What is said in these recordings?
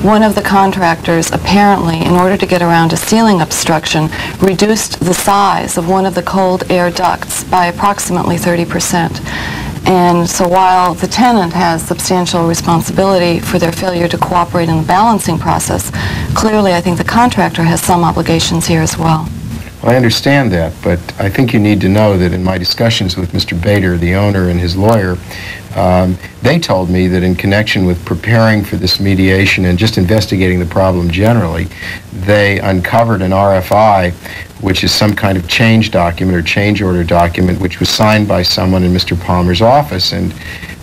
one of the contractors apparently, in order to get around a ceiling obstruction, reduced the size of one of the cold air ducts by approximately 30%. And so while the tenant has substantial responsibility for their failure to cooperate in the balancing process, clearly I think the contractor has some obligations here as well. Well, I understand that, but I think you need to know that in my discussions with Mr. Bader, the owner, and his lawyer, they told me that in connection with preparing for this mediation and just investigating the problem generally, they uncovered an RFI, which is some kind of change document or change order document, which was signed by someone in Mr. Palmer's office. And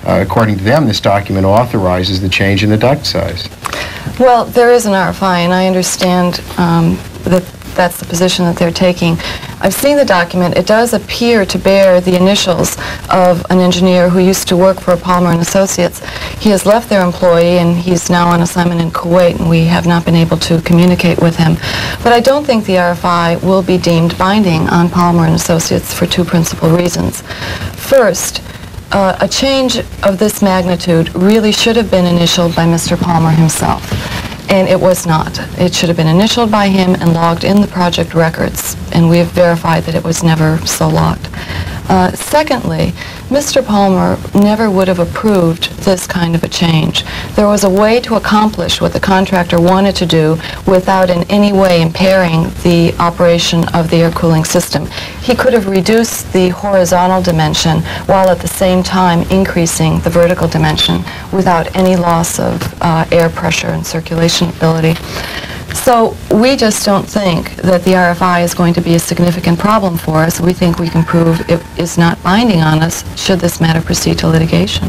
according to them, this document authorizes the change in the duct size. Well, there is an RFI, and I understand that that's the position that they're taking. I've seen the document. It does appear to bear the initials of an engineer who used to work for Palmer and Associates. He has left their employee, and he's now on assignment in Kuwait, and we have not been able to communicate with him. But I don't think the RFI will be deemed binding on Palmer and Associates for two principal reasons. First, a change of this magnitude really should have been initialed by Mr. Palmer himself. And it was not. It should have been initialed by him and logged in the project records, and we have verified that it was never so logged. Secondly, Mr. Palmer never would have approved this kind of a change. There was a way to accomplish what the contractor wanted to do without in any way impairing the operation of the air cooling system. He could have reduced the horizontal dimension while at the same time increasing the vertical dimension without any loss of air pressure and circulation ability. So we just don't think that the RFI is going to be a significant problem for us. We think we can prove it is not binding on us should this matter proceed to litigation.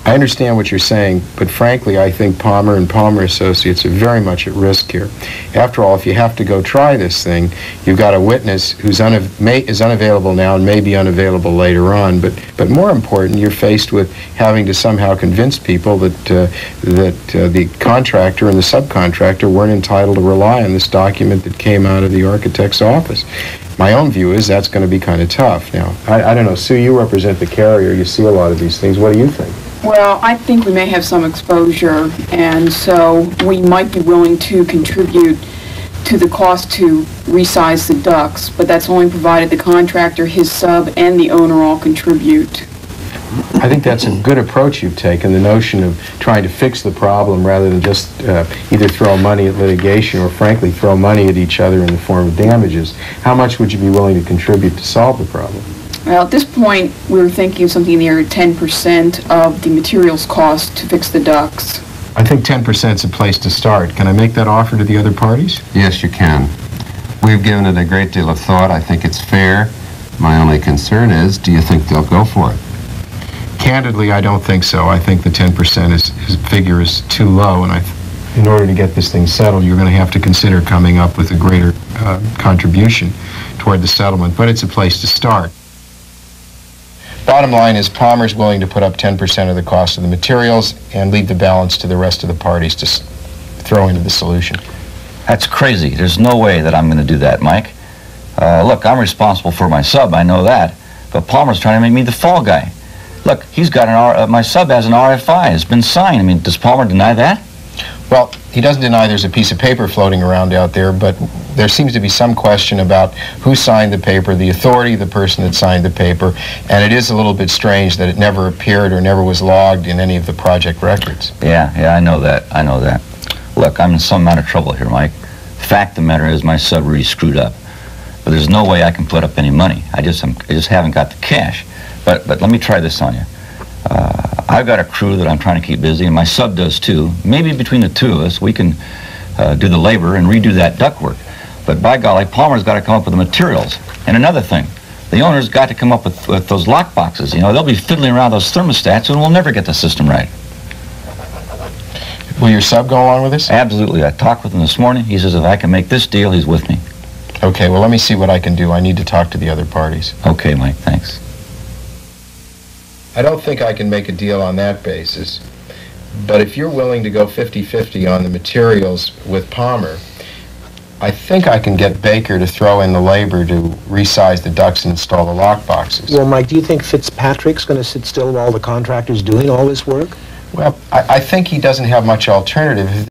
I understand what you're saying, but frankly, I think Palmer and Palmer Associates are very much at risk here. After all, if you have to go try this thing, you've got a witness who's is unavailable now and may be unavailable later on. But more important, you're faced with having to somehow convince people that the contractor and the subcontractor weren't entitled to rely on this document that came out of the architect's office. My own view is that's going to be kind of tough. Now, I don't know, Sue, you represent the carrier. You see a lot of these things. What do you think? Well, I think we may have some exposure, and so we might be willing to contribute to the cost to resize the ducts, but that's only provided the contractor, his sub, and the owner all contribute. I think that's a good approach you've taken, the notion of trying to fix the problem rather than just either throw money at litigation or, frankly, throw money at each other in the form of damages. How much would you be willing to contribute to solve the problem? Well, at this point, we were thinking of something near 10% of the materials cost to fix the ducts. I think 10% is a place to start. Can I make that offer to the other parties? Yes, you can. We've given it a great deal of thought. I think it's fair. My only concern is, do you think they'll go for it? Candidly, I don't think so. I think the 10% figure is too low, and in order to get this thing settled, you're going to have to consider coming up with a greater contribution toward the settlement, but it's a place to start. Bottom line is Palmer's willing to put up 10% of the cost of the materials and leave the balance to the rest of the parties to throw into the solution. That's crazy. There's no way that I'm going to do that, Mike. Look, I'm responsible for my sub, I know that, but Palmer's trying to make me the fall guy. Look, he's got my sub has an RFI. It's been signed. I mean, does Palmer deny that? Well, he doesn't deny there's a piece of paper floating around out there, but there seems to be some question about who signed the paper, the authority of the person that signed the paper, and it is a little bit strange that it never appeared or never was logged in any of the project records. Yeah, I know that. I know that. Look, I'm in some amount of trouble here, Mike. The fact of the matter is my sub really screwed up. But there's no way I can put up any money. I just haven't got the cash. But let me try this on you. I've got a crew that I'm trying to keep busy, and my sub does too. Maybe between the two of us, we can do the labor and redo that ductwork. But by golly, Palmer's got to come up with the materials. And another thing, the owner's got to come up with those lock boxes. You know, they'll be fiddling around those thermostats, and we'll never get the system right. Will your sub go along with this? Absolutely. I talked with him this morning. He says if I can make this deal, he's with me. Okay, well, let me see what I can do. I need to talk to the other parties. Okay, Mike, thanks. I don't think I can make a deal on that basis, but if you're willing to go 50-50 on the materials with Palmer, I think I can get Baker to throw in the labor to resize the ducts and install the lock boxes. Well, Mike, do you think Fitzpatrick's going to sit still while the contractor's doing all this work? Well, I think he doesn't have much alternative.